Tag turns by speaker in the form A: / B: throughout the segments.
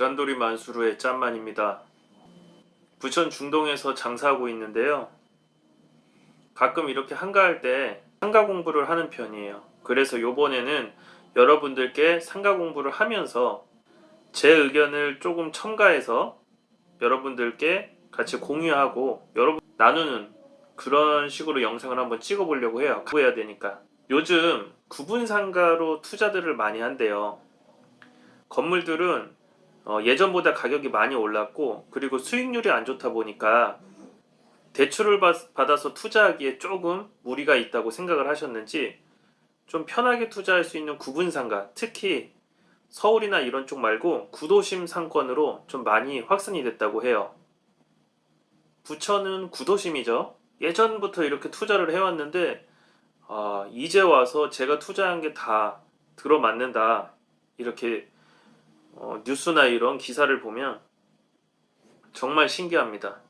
A: 짠돌이 만수르의 짠만입니다. 부천 중동에서 장사하고 있는데요. 가끔 이렇게 한가할 때 상가 공부를 하는 편이에요. 그래서 요번에는 여러분들께 상가 공부를 하면서 제 의견을 조금 첨가해서 여러분들께 같이 공유하고 여러분 나누는 그런 식으로 영상을 한번 찍어 보려고 해요. 해야 되니까. 요즘 구분 상가로 투자들을 많이 한대요. 건물들은 예전보다 가격이 많이 올랐고, 그리고 수익률이 안 좋다 보니까 대출을 받아서 투자하기에 조금 무리가 있다고 생각을 하셨는지 좀 편하게 투자할 수 있는 구분상가, 특히 서울이나 이런 쪽 말고 구도심 상권으로 좀 많이 확산이 됐다고 해요. 부천은 구도심이죠. 예전부터 이렇게 투자를 해왔는데 이제 와서 제가 투자한 게 다 들어맞는다, 이렇게 뉴스나 이런 기사를 보면 정말 신기합니다.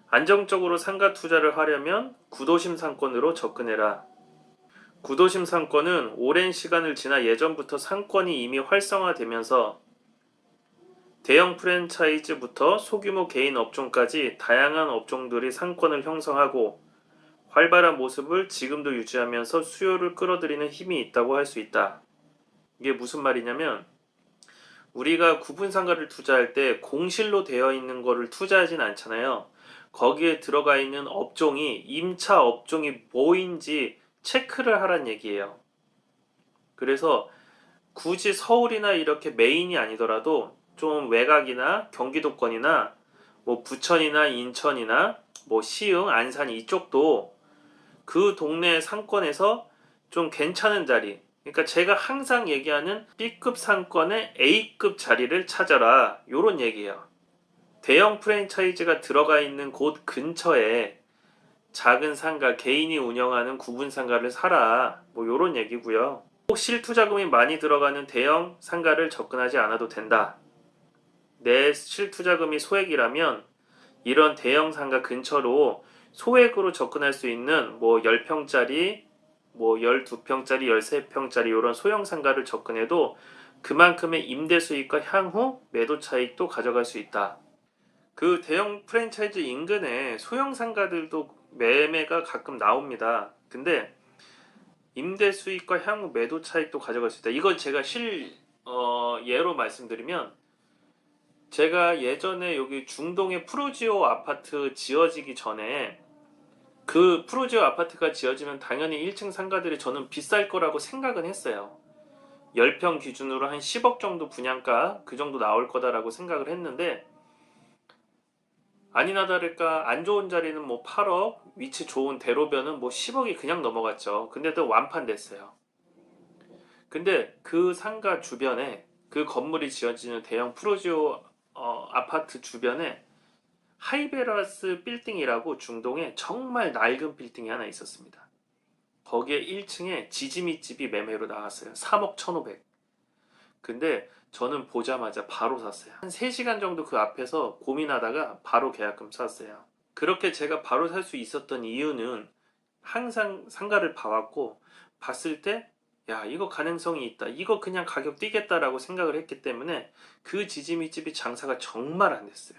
A: 안정적으로 상가 투자를 하려면 구도심 상권으로 접근해라. 구도심 상권은 오랜 시간을 지나 예전부터 상권이 이미 활성화되면서 대형 프랜차이즈부터 소규모 개인 업종까지 다양한 업종들이 상권을 형성하고 활발한 모습을 지금도 유지하면서 수요를 끌어들이는 힘이 있다고 할 수 있다. 이게 무슨 말이냐면, 우리가 구분 상가를 투자할 때 공실로 되어 있는 거를 투자하진 않잖아요. 거기에 들어가 있는 업종이 임차 업종이 뭐인지 체크를 하란 얘기예요. 그래서 굳이 서울이나 이렇게 메인이 아니더라도 좀 외곽이나 경기도권이나 뭐 부천이나 인천이나 뭐 시흥, 안산 이쪽도 그 동네 상권에서 좀 괜찮은 자리, 그러니까 제가 항상 얘기하는 B급 상권의 A급 자리를 찾아라, 요런 얘기예요. 대형 프랜차이즈가 들어가 있는 곳 근처에 작은 상가, 개인이 운영하는 구분 상가를 사라, 뭐 요런 얘기고요. 꼭 실투자금이 많이 들어가는 대형 상가를 접근하지 않아도 된다. 내 실투자금이 소액이라면 이런 대형 상가 근처로 소액으로 접근할 수 있는 뭐 10평짜리, 뭐 12평짜리, 13평짜리 이런 소형 상가를 접근해도 그만큼의 임대 수익과 향후 매도 차익도 가져갈 수 있다. 그 대형 프랜차이즈 인근에 소형 상가들도 매매가 가끔 나옵니다. 근데 임대 수익과 향후 매도 차익도 가져갈 수 있다. 이건 제가 예로 말씀드리면, 제가 예전에 여기 중동에 프루지오 아파트 지어지기 전에, 그 프루지오 아파트가 지어지면 당연히 1층 상가들이 저는 비쌀 거라고 생각은 했어요. 10평 기준으로 한 10억 정도 분양가 그 정도 나올 거다라고 생각을 했는데, 아니나 다를까 안 좋은 자리는 뭐 8억, 위치 좋은 대로변은 뭐 10억이 그냥 넘어갔죠. 근데도 완판됐어요. 근데 그 상가 주변에, 그 건물이 지어지는 대형 프루지오 아파트 주변에 하이베라스 빌딩이라고 중동에 정말 낡은 빌딩이 하나 있었습니다. 거기에 1층에 지지미집이 매매로 나왔어요. 3억 1,500. 근데 저는 보자마자 바로 샀어요. 한 3시간 정도 그 앞에서 고민하다가 바로 계약금 샀어요. 그렇게 제가 바로 살 수 있었던 이유는 항상 상가를 봐왔고, 봤을 때 야, 이거 가능성이 있다, 이거 그냥 가격 뛰겠다라고 생각을 했기 때문에 그 지지미집이 장사가 정말 안 됐어요.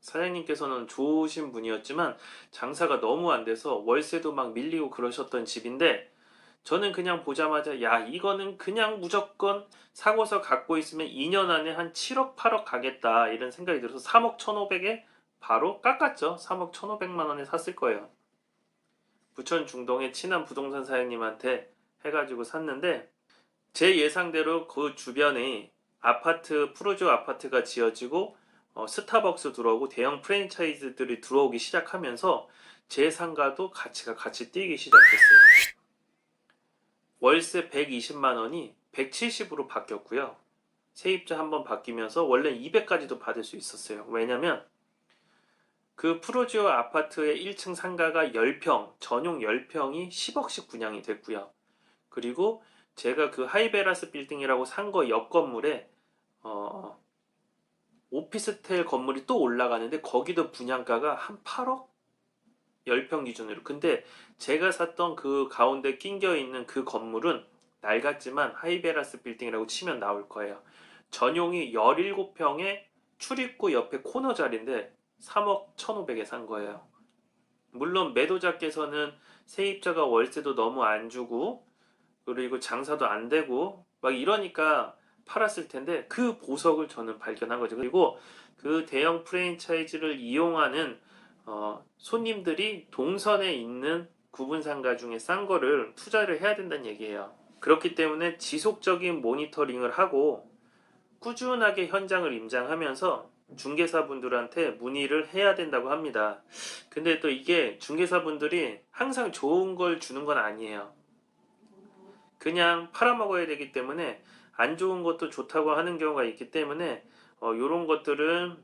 A: 사장님께서는 좋으신 분이었지만 장사가 너무 안 돼서 월세도 막 밀리고 그러셨던 집인데, 저는 그냥 보자마자 야, 이거는 그냥 무조건 사고서 갖고 있으면 2년 안에 한 7억 8억 가겠다, 이런 생각이 들어서 3억 1,500에 바로 깎았죠. 3억 1,500만 원에 샀을 거예요. 부천 중동의 친한 부동산 사장님한테 해가지고 샀는데, 제 예상대로 그 주변에 아파트, 프로조 아파트가 지어지고 스타벅스 들어오고 대형 프랜차이즈들이 들어오기 시작하면서 제 상가도 가치가 같이 뛰기 시작했어요. 월세 120만 원이 170으로 바뀌었고요. 세입자 한번 바뀌면서 원래 200까지도 받을 수 있었어요. 왜냐면 그 프로지오 아파트의 1층 상가가 10평, 전용 10평이 10억씩 분양이 됐고요. 그리고 제가 그 하이베라스 빌딩이라고 산 거 옆 건물에 오피스텔 건물이 또 올라가는데 거기도 분양가가 한 8억? 10평 기준으로. 근데 제가 샀던 그 가운데 낑겨 있는 그 건물은 낡았지만 하이베라스 빌딩이라고 치면 나올 거예요. 전용이 17평에 출입구 옆에 코너 자리인데 3억 1,500에 산 거예요. 물론 매도자께서는 세입자가 월세도 너무 안 주고 그리고 장사도 안 되고 막 이러니까 팔았을 텐데 그 보석을 저는 발견한 거죠. 그리고 그 대형 프랜차이즈를 이용하는 손님들이 동선에 있는 구분상가 중에 싼 거를 투자를 해야 된다는 얘기예요. 그렇기 때문에 지속적인 모니터링을 하고 꾸준하게 현장을 임장하면서 중개사분들한테 문의를 해야 된다고 합니다. 근데 또 이게 중개사분들이 항상 좋은 걸 주는 건 아니에요. 그냥 팔아먹어야 되기 때문에 안 좋은 것도 좋다고 하는 경우가 있기 때문에 이런 것들은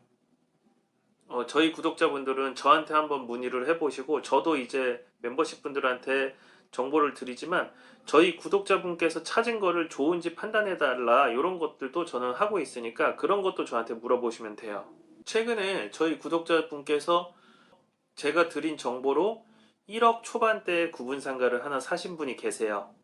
A: 저희 구독자분들은 저한테 한번 문의를 해보시고 저도 이제 멤버십 분들한테 정보를 드리지만 저희 구독자분께서 찾은 거를 좋은지 판단해달라 이런 것들도 저는 하고 있으니까 그런 것도 저한테 물어보시면 돼요. 최근에 저희 구독자분께서 제가 드린 정보로 1억 초반대 구분상가를 하나 사신 분이 계세요.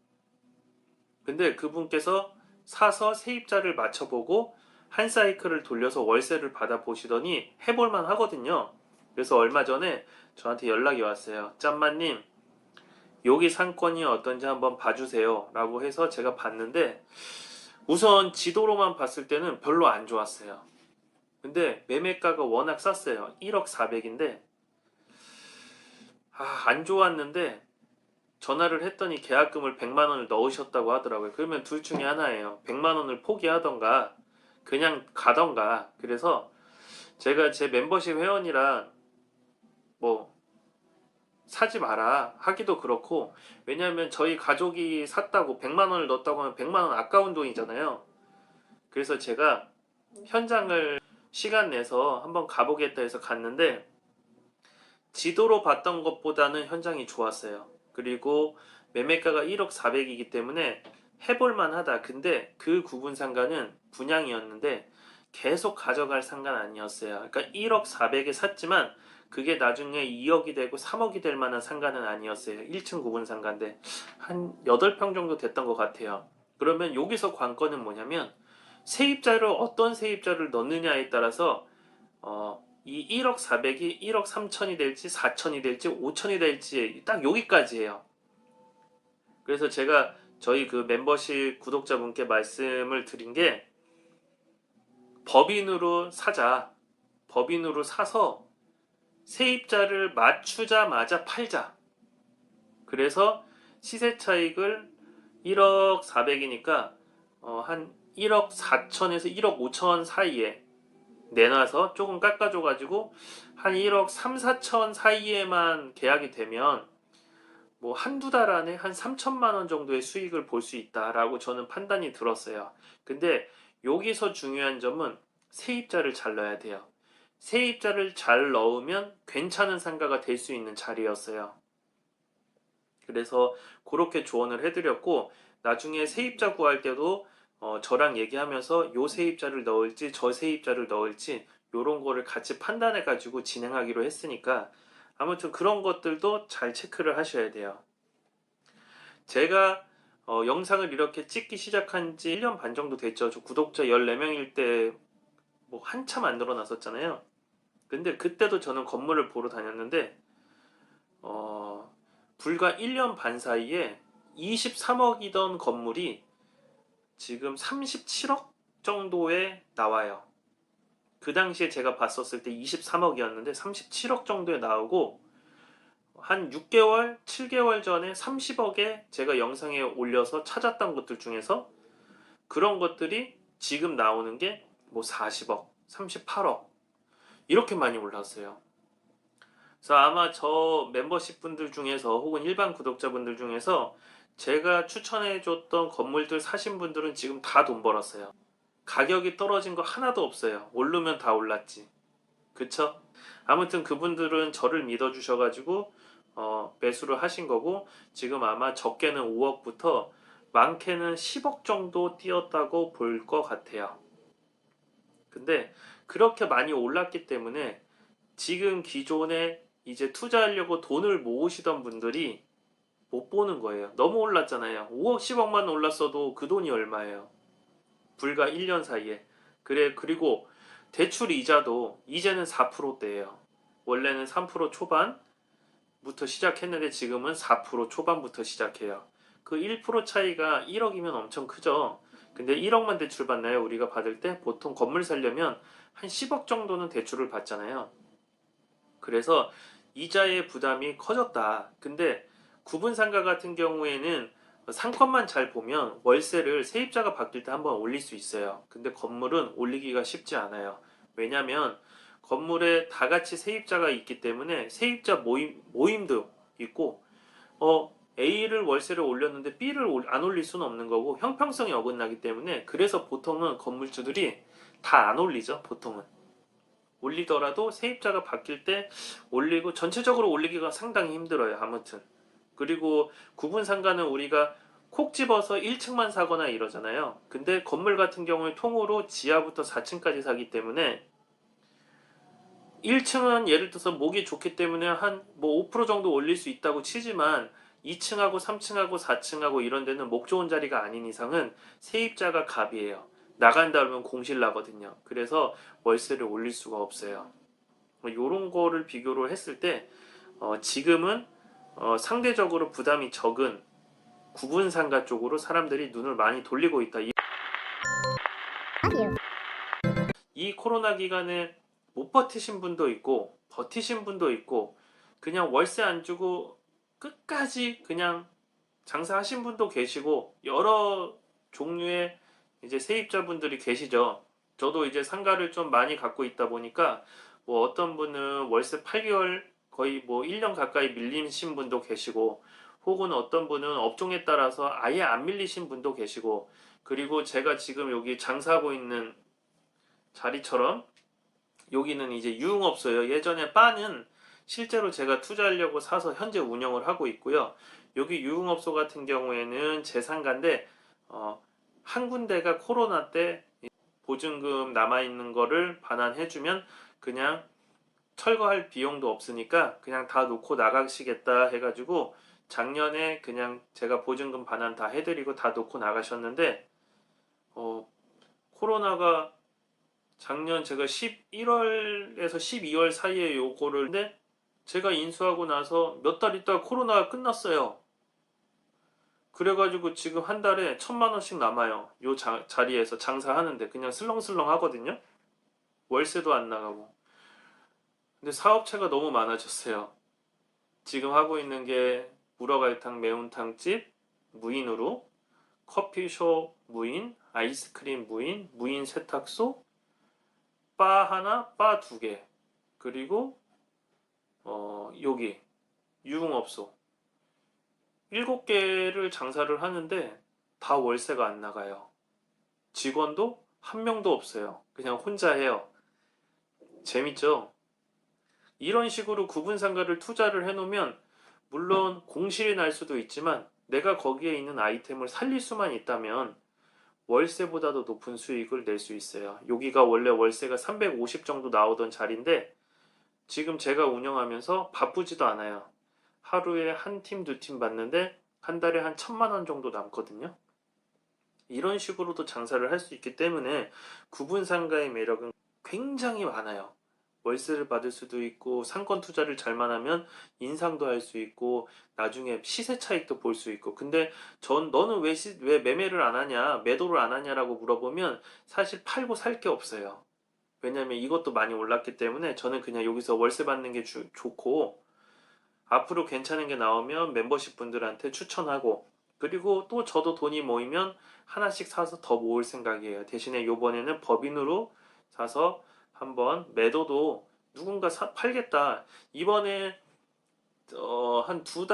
A: 근데 그분께서 사서 세입자를 맞춰보고 한 사이클을 돌려서 월세를 받아보시더니 해볼만 하거든요. 그래서 얼마 전에 저한테 연락이 왔어요. 짬마님, 여기 상권이 어떤지 한번 봐주세요. 라고 해서 제가 봤는데 우선 지도로만 봤을 때는 별로 안 좋았어요. 근데 매매가가 워낙 쌌어요. 1억 4백인데 안 좋았는데 전화를 했더니 계약금을 100만 원을 넣으셨다고 하더라고요. 그러면 둘 중에 하나예요. 100만 원을 포기하던가 그냥 가던가. 그래서 제가 제 멤버십 회원이랑 뭐 사지 마라 하기도 그렇고 왜냐하면 저희 가족이 샀다고 100만 원을 넣었다고 하면 100만 원 아까운 돈이잖아요. 그래서 제가 현장을 시간 내서 한번 가보겠다 해서 갔는데 지도로 봤던 것보다는 현장이 좋았어요. 그리고 매매가가 1억 4백이기 때문에 해볼만 하다. 근데 그 구분 상가는 분양이었는데 계속 가져갈 상가는 아니었어요. 그러니까 1억 4백에 샀지만 그게 나중에 2억이 되고 3억이 될 만한 상가는 아니었어요. 1층 구분 상가인데 한 8평 정도 됐던 것 같아요. 그러면 여기서 관건은 뭐냐면 세입자를 어떤 세입자를 넣느냐에 따라서 이 1억 4백이 1억 3천이 될지 4천이 될지 5천이 될지 딱 여기까지예요. 그래서 제가 저희 그 멤버십 구독자분께 말씀을 드린 게 법인으로 사자. 법인으로 사서 세입자를 맞추자마자 팔자. 그래서 시세 차익을 1억 4백이니까 한 1억 4천에서 1억 5천 사이에 내놔서 조금 깎아줘가지고 한 1억 3, 4천 사이에만 계약이 되면 뭐 한두 달 안에 한 3천만 원 정도의 수익을 볼 수 있다라고 저는 판단이 들었어요. 근데 여기서 중요한 점은 세입자를 잘 넣어야 돼요. 세입자를 잘 넣으면 괜찮은 상가가 될 수 있는 자리였어요. 그래서 그렇게 조언을 해드렸고 나중에 세입자 구할 때도 저랑 얘기하면서 요 세입자를 넣을지 저 세입자를 넣을지 요런 거를 같이 판단해 가지고 진행하기로 했으니까 아무튼 그런 것들도 잘 체크를 하셔야 돼요. 제가 영상을 이렇게 찍기 시작한 지 1년 반 정도 됐죠. 저 구독자 14명일 때 뭐 한참 안 늘어났었잖아요. 근데 그때도 저는 건물을 보러 다녔는데 불과 1년 반 사이에 23억이던 건물이 지금 37억 정도에 나와요. 그 당시에 제가 봤었을 때 23억이었는데 37억 정도에 나오고 한 6개월, 7개월 전에 30억에 제가 영상에 올려서 찾았던 것들 중에서 그런 것들이 지금 나오는 게 뭐 40억, 38억 이렇게 많이 올랐어요. 그래서 아마 저 멤버십 분들 중에서 혹은 일반 구독자분들 중에서 제가 추천해줬던 건물들 사신 분들은 지금 다 돈 벌었어요. 가격이 떨어진 거 하나도 없어요. 오르면 다 올랐지. 그쵸? 아무튼 그분들은 저를 믿어주셔가지고 매수를 하신 거고 지금 아마 적게는 5억부터 많게는 10억 정도 뛰었다고 볼 것 같아요. 근데 그렇게 많이 올랐기 때문에 지금 기존에 이제 투자하려고 돈을 모으시던 분들이 못 보는 거예요. 너무 올랐잖아요. 5억, 10억만 올랐어도 그 돈이 얼마예요? 불과 1년 사이에. 그리고 대출 이자도 이제는 4%대예요. 원래는 3% 초반부터 시작했는데 지금은 4% 초반부터 시작해요. 그 1% 차이가 1억이면 엄청 크죠. 근데 1억만 대출 받나요? 우리가 받을 때 보통 건물 살려면 한 10억 정도는 대출을 받잖아요. 그래서 이자의 부담이 커졌다. 근데 구분상가 같은 경우에는 상권만 잘 보면 월세를 세입자가 바뀔 때 한번 올릴 수 있어요. 근데 건물은 올리기가 쉽지 않아요. 왜냐면 건물에 다 같이 세입자가 있기 때문에 세입자 모임도 있고, A를 월세를 올렸는데 B를 안 올릴 수는 없는 거고 형평성이 어긋나기 때문에 그래서 보통은 건물주들이 다 안 올리죠. 보통은. 올리더라도 세입자가 바뀔 때 올리고 전체적으로 올리기가 상당히 힘들어요. 아무튼. 그리고 구분 상가는 우리가 콕 집어서 1층만 사거나 이러잖아요. 근데 건물 같은 경우에 통으로 지하부터 4층까지 사기 때문에 1층은 예를 들어서 목이 좋기 때문에 한 뭐 5% 정도 올릴 수 있다고 치지만 2층하고 3층하고 4층하고 이런 데는 목 좋은 자리가 아닌 이상은 세입자가 갑이에요. 나간다 그러면 공실 나거든요. 그래서 월세를 올릴 수가 없어요. 이런 거를 비교를 했을 때 지금은 상대적으로 부담이 적은 구분상가 쪽으로 사람들이 눈을 많이 돌리고 있다. 이 코로나 기간에 못 버티신 분도 있고 버티신 분도 있고 그냥 월세 안 주고 끝까지 그냥 장사하신 분도 계시고 여러 종류의 이제 세입자분들이 계시죠. 저도 이제 상가를 좀 많이 갖고 있다 보니까 뭐 어떤 분은 월세 8개월 거의 뭐 1년 가까이 밀리신 분도 계시고 혹은 어떤 분은 업종에 따라서 아예 안 밀리신 분도 계시고 그리고 제가 지금 여기 장사하고 있는 자리처럼 여기는 이제 유흥업소예요. 예전에 바는 실제로 제가 투자하려고 사서 현재 운영을 하고 있고요. 여기 유흥업소 같은 경우에는 제 상가인데 한 군데가 코로나 때 보증금 남아있는 거를 반환해주면 그냥 철거할 비용도 없으니까 그냥 다 놓고 나가시겠다 해가지고 작년에 그냥 제가 보증금 반환 다 해드리고 다 놓고 나가셨는데 코로나가 작년 제가 11월에서 12월 사이에 요거를 근데 제가 인수하고 나서 몇 달 있다가 코로나가 끝났어요. 그래가지고 지금 한 달에 1,000만 원씩 남아요. 요 자리에서 장사하는데 그냥 슬렁슬렁 하거든요. 월세도 안 나가고. 근데 사업체가 너무 많아졌어요. 지금 하고 있는 게 우러갈탕 매운탕집 무인으로 커피숍 무인, 아이스크림 무인, 무인 세탁소, 바 하나, 바 두 개, 그리고 여기 유흥업소 7개를 장사를 하는데 다 월세가 안 나가요. 직원도 한 명도 없어요. 그냥 혼자 해요. 재밌죠? 이런 식으로 구분상가를 투자를 해놓으면 물론 공실이 날 수도 있지만 내가 거기에 있는 아이템을 살릴 수만 있다면 월세보다도 높은 수익을 낼 수 있어요. 여기가 원래 월세가 350 정도 나오던 자리인데 지금 제가 운영하면서 바쁘지도 않아요. 하루에 한 팀, 두 팀 받는데 한 달에 한 1,000만 원 정도 남거든요. 이런 식으로도 장사를 할 수 있기 때문에 구분상가의 매력은 굉장히 많아요. 월세를 받을 수도 있고 상권 투자를 잘만 하면 인상도 할 수 있고 나중에 시세 차익도 볼 수 있고 근데 너는 왜 매매를 안 하냐 매도를 안 하냐라고 물어보면 사실 팔고 살 게 없어요. 왜냐면 이것도 많이 올랐기 때문에 저는 그냥 여기서 월세 받는 게 좋고 앞으로 괜찮은 게 나오면 멤버십 분들한테 추천하고 그리고 또 저도 돈이 모이면 하나씩 사서 더 모을 생각이에요. 대신에 요번에는 법인으로 사서 한번 매도도 누군가 팔겠다. 이번에 한 두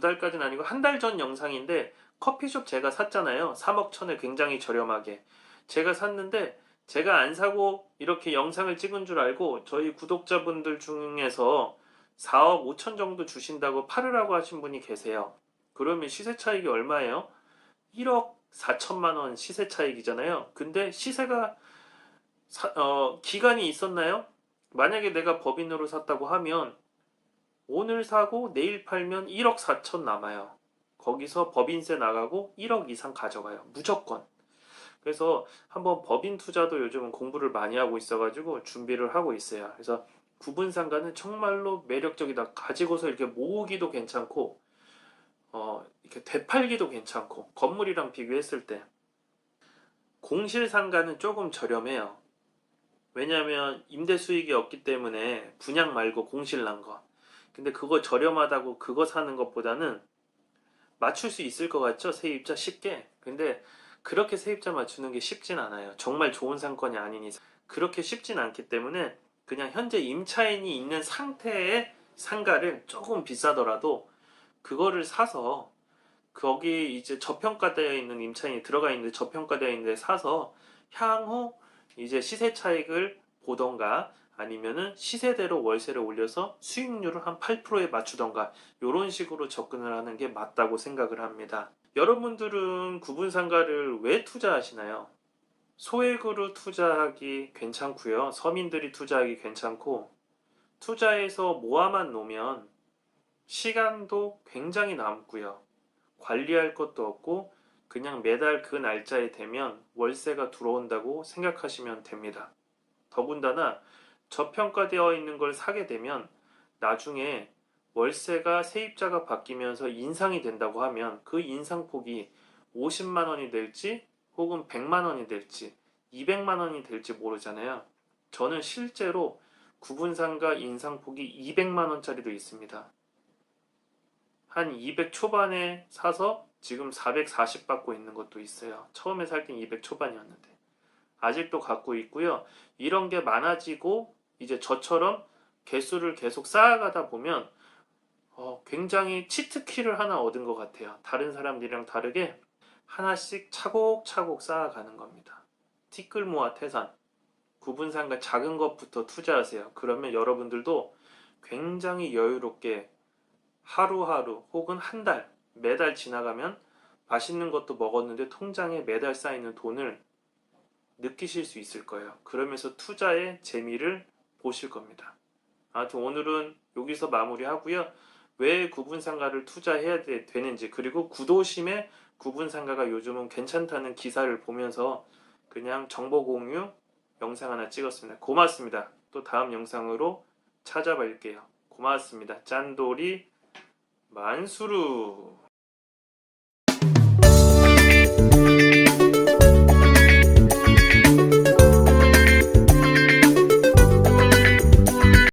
A: 달까지는 아니고 한 달 전 영상인데 커피숍 제가 샀잖아요. 3억 천에 굉장히 저렴하게. 제가 샀는데 제가 안 사고 이렇게 영상을 찍은 줄 알고 저희 구독자분들 중에서 4억 5천 정도 주신다고 팔으라고 하신 분이 계세요. 그러면 시세 차익이 얼마예요? 1억 4천만 원 시세 차익이잖아요. 근데 시세가 기간이 있었나요? 만약에 내가 법인으로 샀다고 하면 오늘 사고 내일 팔면 1억 4천 남아요. 거기서 법인세 나가고 1억 이상 가져가요. 무조건. 그래서 한번 법인 투자도 요즘은 공부를 많이 하고 있어가지고 준비를 하고 있어요. 그래서 구분상가는 정말로 매력적이다. 가지고서 이렇게 모으기도 괜찮고, 이렇게 되팔기도 괜찮고, 건물이랑 비교했을 때 공실상가는 조금 저렴해요. 왜냐하면 임대 수익이 없기 때문에 분양 말고 공실 난 거. 근데 그거 저렴하다고 그거 사는 것보다는 맞출 수 있을 것 같죠? 세입자 쉽게. 근데 그렇게 세입자 맞추는 게 쉽진 않아요. 정말 좋은 상권이 아닌 이상. 그렇게 쉽진 않기 때문에 그냥 현재 임차인이 있는 상태의 상가를 조금 비싸더라도 그거를 사서 거기 이제 저평가되어 있는 임차인이 들어가 있는데 저평가되어 있는데 사서 향후 이제 시세 차익을 보던가 아니면은 시세대로 월세를 올려서 수익률을 한 8%에 맞추던가 이런 식으로 접근을 하는 게 맞다고 생각을 합니다. 여러분들은 구분상가를 왜 투자하시나요? 소액으로 투자하기 괜찮고요. 서민들이 투자하기 괜찮고 투자해서 모아만 놓으면 시간도 굉장히 남고요. 관리할 것도 없고 그냥 매달 그 날짜에 되면 월세가 들어온다고 생각하시면 됩니다. 더군다나 저평가되어 있는 걸 사게 되면 나중에 월세가 세입자가 바뀌면서 인상이 된다고 하면 그 인상폭이 50만 원이 될지 혹은 100만 원이 될지 200만 원이 될지 모르잖아요. 저는 실제로 구분상가 인상폭이 200만 원짜리도 있습니다. 한 200 초반에 사서 지금 440 받고 있는 것도 있어요. 처음에 살 땐 200 초반이었는데. 아직도 갖고 있고요. 이런 게 많아지고 이제 저처럼 개수를 계속 쌓아가다 보면 굉장히 치트키를 하나 얻은 것 같아요. 다른 사람들이랑 다르게 하나씩 차곡차곡 쌓아가는 겁니다. 티끌 모아 태산. 구분상가 작은 것부터 투자하세요. 그러면 여러분들도 굉장히 여유롭게 하루하루 혹은 한 달, 매달 지나가면 맛있는 것도 먹었는데 통장에 매달 쌓이는 돈을 느끼실 수 있을 거예요. 그러면서 투자의 재미를 보실 겁니다. 아무튼 오늘은 여기서 마무리하고요. 왜 구분상가를 투자해야 되는지 그리고 구도심의 구분상가가 요즘은 괜찮다는 기사를 보면서 그냥 정보 공유 영상 하나 찍었습니다. 고맙습니다. 또 다음 영상으로 찾아뵐게요. 고맙습니다. 짠돌이 만수르